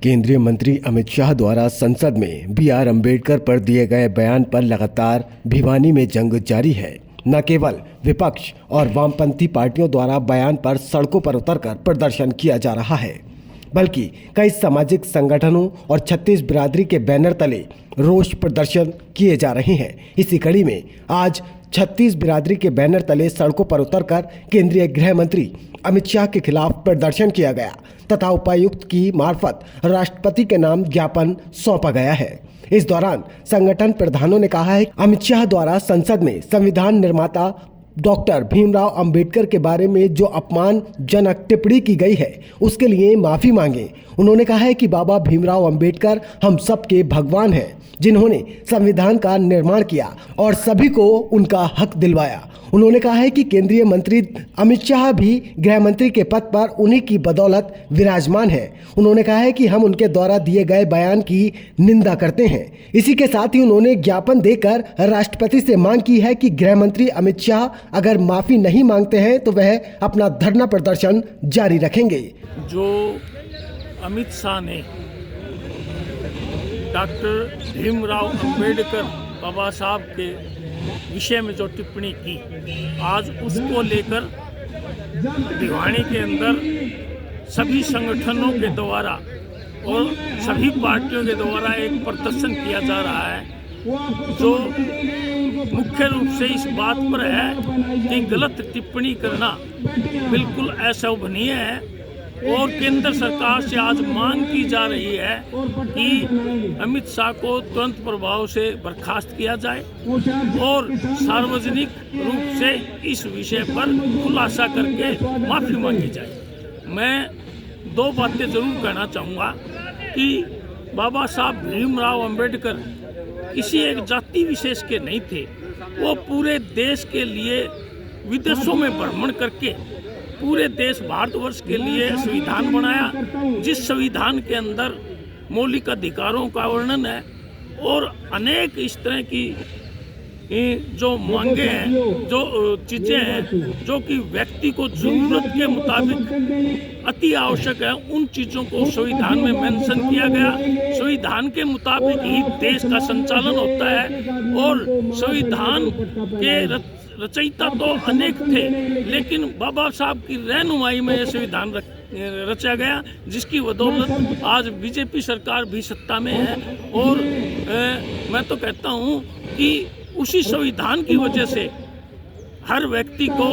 केंद्रीय मंत्री अमित शाह द्वारा संसद में बी.आर. अम्बेडकर पर दिए गए बयान पर लगातार भिवानी में जंग जारी है। न केवल विपक्ष और वामपंथी पार्टियों द्वारा बयान पर सड़कों पर उतरकर प्रदर्शन किया जा रहा है, बल्कि कई सामाजिक संगठनों और छत्तीस बिरादरी के बैनर तले रोष प्रदर्शन किए जा रहे हैं। इसी कड़ी में आज छत्तीस बिरादरी के बैनर तले सड़कों पर उतरकर केंद्रीय गृह मंत्री अमित शाह के खिलाफ प्रदर्शन किया गया तथा उपायुक्त की मार्फत राष्ट्रपति के नाम ज्ञापन सौंपा गया है। इस दौरान संगठन प्रधानों ने कहा है कि अमित शाह द्वारा संसद में संविधान निर्माता डॉक्टर भीमराव अंबेडकर के बारे में जो अपमानजनक टिप्पणी की गई है उसके लिए माफी मांगे। उन्होंने कहा है कि बाबा भीमराव अंबेडकर हम सबके भगवान हैं, जिन्होंने संविधान का निर्माण किया और सभी को उनका हक दिलवाया। उन्होंने कहा है कि केंद्रीय मंत्री अमित शाह भी गृह मंत्री के पद पर उन्हीं की बदौलत विराजमान है। उन्होंने कहा है कि हम उनके द्वारा दिए गए बयान की निंदा करते हैं। इसी के साथ ही उन्होंने ज्ञापन देकर राष्ट्रपति से मांग की है कि गृह मंत्री अमित शाह अगर माफी नहीं मांगते हैं तो वह अपना धरना प्रदर्शन जारी रखेंगे। जो अमित शाह ने डॉक्टर भीमराव अंबेडकर बाबा साहब के विषय में जो टिप्पणी की, आज उसको लेकर भिवानी के अंदर सभी संगठनों के द्वारा और सभी पार्टियों के द्वारा एक प्रदर्शन किया जा रहा है, जो मुख्य रूप से इस बात पर है कि गलत टिप्पणी करना बिल्कुल अशोभनीय है। और केंद्र सरकार से आज मांग की जा रही है कि अमित शाह को तुरंत प्रभाव से बर्खास्त किया जाए और सार्वजनिक रूप से इस विषय पर खुलासा करके माफ़ी मांगी जाए। मैं दो बातें ज़रूर कहना चाहूँगा कि बाबा साहब भीमराव अंबेडकर किसी एक जाति विशेष के नहीं थे। वो पूरे देश के लिए विदेशों में भ्रमण करके पूरे देश भारतवर्ष के लिए संविधान बनाया, जिस संविधान के अंदर मौलिक अधिकारों का वर्णन है और अनेक इस तरह की जो मांगे हैं, जो चीज़ें हैं जो कि व्यक्ति को ज़रूरत के मुताबिक अति आवश्यक है, उन चीज़ों को संविधान में मेंशन किया गया। संविधान के मुताबिक ही देश का संचालन होता है और संविधान के रचयिता तो अनेक थे, लेकिन बाबा साहब की रहनुमाई में यह संविधान रचा गया, जिसकी बदौलत आज बीजेपी सरकार भी सत्ता में है। और मैं तो कहता हूँ कि उसी संविधान की वजह से हर व्यक्ति को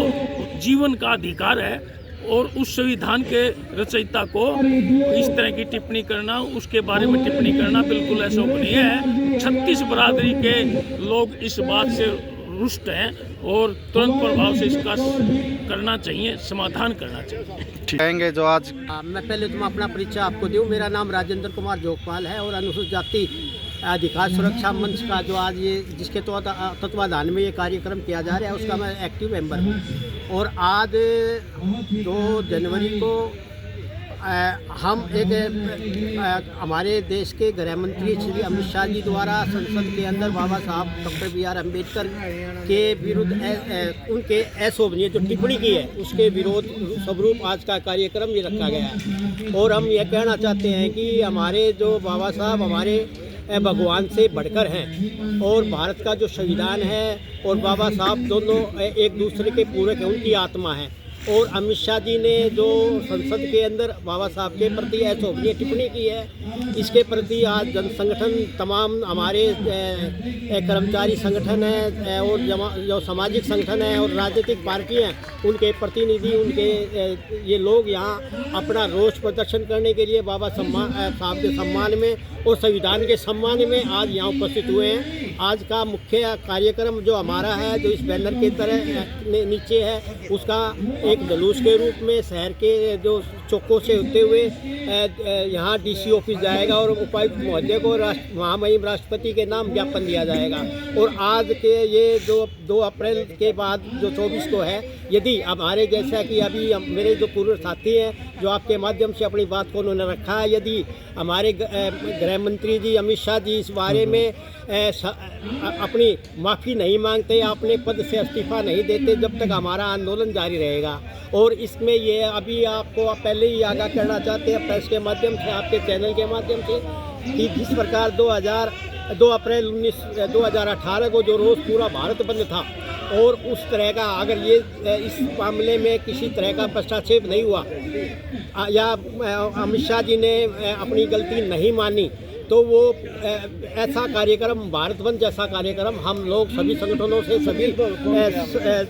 जीवन का अधिकार है और उस संविधान के रचयिता को इस तरह की टिप्पणी करना, उसके बारे में टिप्पणी करना बिल्कुल अशोभनीय है। छत्तीस बिरादरी के लोग इस बात से रुष्ट हैं और तुरंत प्रभाव से इसका करना चाहिए, समाधान करना चाहिए। कहेंगे जो आज मैं पहले तो अपना परिचय आपको दूं। मेरा नाम राजेंद्र कुमार जोगपाल है और अनुसूचित जाति अधिकार सुरक्षा मंच का जो आज ये जिसके तत्वाधान में ये कार्यक्रम किया जा रहा है उसका मैं एक्टिव मेंबर हूँ। और आज 2 जनवरी को हम एक हमारे देश के गृह मंत्री श्री अमित शाह जी द्वारा संसद के अंदर बाबा साहब डॉक्टर बी.आर. अम्बेडकर के विरुद्ध उनके अशोभनीय जो टिप्पणी की है उसके विरोध स्वरूप आज का कार्यक्रम ये रखा गया है। और हम ये कहना चाहते हैं कि हमारे जो बाबा साहब हमारे भगवान से बढ़कर हैं और भारत का जो संविधान है और बाबा साहब दोनों एक दूसरे के पूरक हैं, उनकी आत्मा है। और अमित शाह जी ने जो संसद के अंदर बाबा साहब के प्रति अशोभनीय टिप्पणी की है, इसके प्रति आज जन संगठन तमाम हमारे कर्मचारी संगठन है और जो सामाजिक संगठन है और राजनीतिक पार्टियां उनके प्रतिनिधि उनके ये लोग यहाँ अपना रोष प्रदर्शन करने के लिए बाबा साहब के सम्मान में और संविधान के सम्मान में आज यहाँ उपस्थित हुए हैं। आज का मुख्य कार्यक्रम जो हमारा है, जो इस बैनर के तरह नीचे है, उसका एक जुलूस के रूप में शहर के जो चौकों से होते हुए यहाँ डीसी ऑफिस जाएगा और उपायुक्त महोदय को महामहिम राष्ट्रपति के नाम ज्ञापन दिया जाएगा। और आज के ये जो 2 अप्रैल के बाद जो 24 को है, यदि हमारे जैसा कि अभी मेरे जो पूर्व साथी हैं जो आपके माध्यम से अपनी बात को उन्होंने रखा है, यदि हमारे गृह मंत्री जी अमित शाह जी इस बारे में अपनी माफ़ी नहीं मांगते, अपने पद से इस्तीफा नहीं देते जब तक हमारा आंदोलन जारी रहेगा। और इसमें ये अभी आपको पहले ही आगाह करना चाहते हैं प्रेस के माध्यम से, आपके चैनल के माध्यम से, कि जिस प्रकार 2 अप्रैल 2018 को जो रोज़ पूरा भारत बंद था, और उस तरह का अगर ये इस मामले में किसी तरह का हस्तक्षेप नहीं हुआ या अमित शाह जी ने अपनी गलती नहीं मानी, तो वो ऐसा कार्यक्रम, भारत बंद जैसा कार्यक्रम, हम लोग सभी संगठनों से, सभी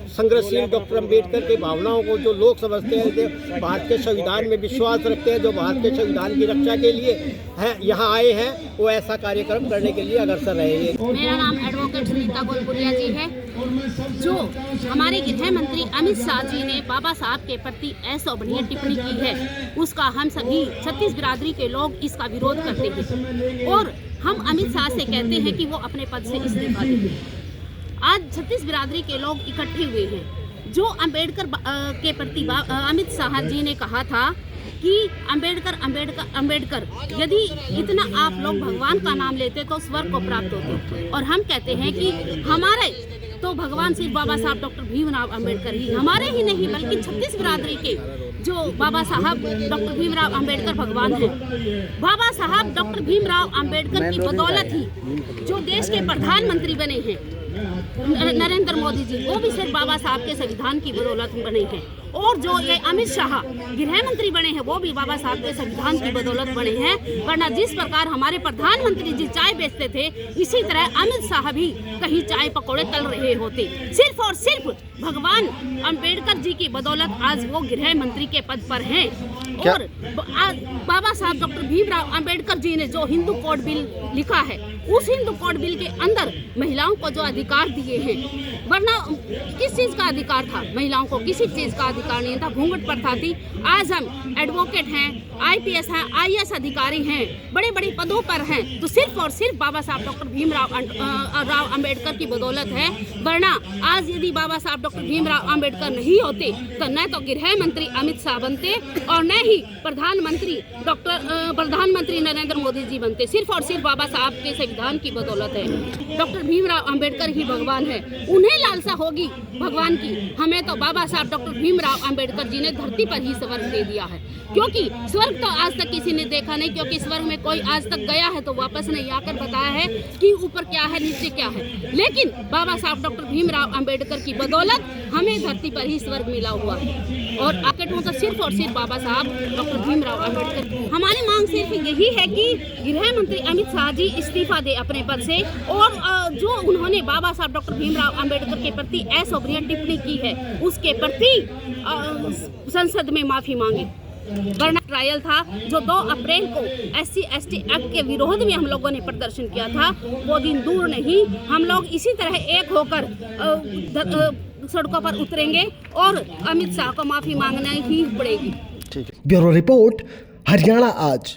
संघर्षशील डॉक्टर अम्बेडकर की भावनाओं को जो लोग समझते हैं, जो भारत के संविधान में विश्वास रखते हैं, जो भारत के संविधान की रक्षा के लिए यहाँ आए हैं, वो ऐसा कार्यक्रम करने के लिए अग्रसर रहेंगे। मेरा नाम एडवोकेट सुनीता गोलपुरिया जी है। जो हमारे गृह मंत्री अमित शाह जी ने बाबा साहब के प्रति अशोभनीय टिप्पणी की है, उसका हम सभी छत्तीस बिरादरी के लोग इसका विरोध करते हैं और हम अमित शाह से कहते हैं कि वो अपने पद से इस्तीफा दें। आज छत्तीस बिरादरी के लोग इकट्ठे हुए हैं। जो अम्बेडकर के प्रति अमित शाह जी ने कहा था कि अम्बेडकर, यदि इतना आप लोग भगवान का नाम लेते तो स्वर्ग को प्राप्त होते, और हम कहते हैं कि हमारे तो भगवान सिर्फ बाबा साहब डॉक्टर भीमराव अम्बेडकर ही, हमारे ही नहीं बल्कि छत्तीस बिरादरी के जो बाबा साहब डॉक्टर भीमराव अम्बेडकर भगवान हैं। बाबा साहब डॉक्टर भीमराव अम्बेडकर की बदौलत ही जो देश के प्रधानमंत्री बने हैं नरेंद्र मोदी जी, वो भी सिर्फ बाबा साहब के संविधान की बदौलत बने हैं। और जो ये अमित शाह गृह मंत्री बने हैं, वो भी बाबा साहब के संविधान की बदौलत बने हैं। वरना जिस प्रकार हमारे प्रधानमंत्री जी चाय बेचते थे, इसी तरह अमित शाह भी कहीं चाय पकौड़े तल रहे होते। सिर्फ और सिर्फ भगवान अम्बेडकर जी की बदौलत आज वो गृह मंत्री के पद पर हैं। और आज बाबा साहब डॉक्टर भीमराव अम्बेडकर जी ने जो हिंदू कोड बिल लिखा है, उस हिंदू कोड बिल के अंदर महिलाओं को जो अधिकार दिए हैं, वरना किस चीज़ का अधिकार था? महिलाओं को किसी चीज़ का अधिकार नहीं था, घूंघट प्रथा थी। आज हम एडवोकेट हैं, IPS हैं, IAS अधिकारी हैं, बड़े बड़े पदों पर हैं, तो सिर्फ और सिर्फ बाबा साहब डॉक्टर भीमराव अम्बेडकर की बदौलत है। वरना आज यदि बाबा साहब डॉक्टर भीमराव अम्बेडकर नहीं होते तो न तो गृह मंत्री अमित शाह बनते और न ही प्रधानमंत्री नरेंद्र मोदी जी बनते। सिर्फ और सिर्फ बाबा साहब के संविधान की बदौलत है। डॉक्टर भीमराव अम्बेडकर ही भगवान है। उन्हें लालसा होगी भगवान की, हमें तो बाबा साहब डॉक्टर भीमराव अम्बेडकर जी ने धरती पर ही स्वर्ग दे दिया है। क्योंकि स्वर्ग तो आज तक किसी ने देखा नहीं, क्योंकि स्वर्ग में कोई आज तक गया है तो वापस नहीं आकर बताया है कि ऊपर क्या है नीचे क्या है। लेकिन बाबा साहब डॉक्टर भीमराव अम्बेडकर की बदौलत हमें धरती पर ही स्वर्ग मिला हुआ है। और आखिर तो सिर्फ और सिर्फ बाबा साहब डॉक्टर भीमराव अम्बेडकर। हमारी मांग सिर्फ यही है कि गृह मंत्री अमित शाह जी इस्तीफा दे अपने पद से, और जो उन्होंने बाबा साहब डॉक्टर भीमराव अम्बेडकर के प्रति अशोभनीय टिप्पणी की है, उसके प्रति संसद में माफी मांगे। वरना ट्रायल था जो 2 अप्रैल को SC/ST एक्ट के विरोध में हम लोगों ने प्रदर्शन किया था, वो दिन दूर नहीं। हम लोग इसी तरह एक होकर सड़कों पर उतरेंगे और अमित शाह को माफी मांगना ही पड़ेगी। ब्यूरो रिपोर्ट, हरियाणा आज।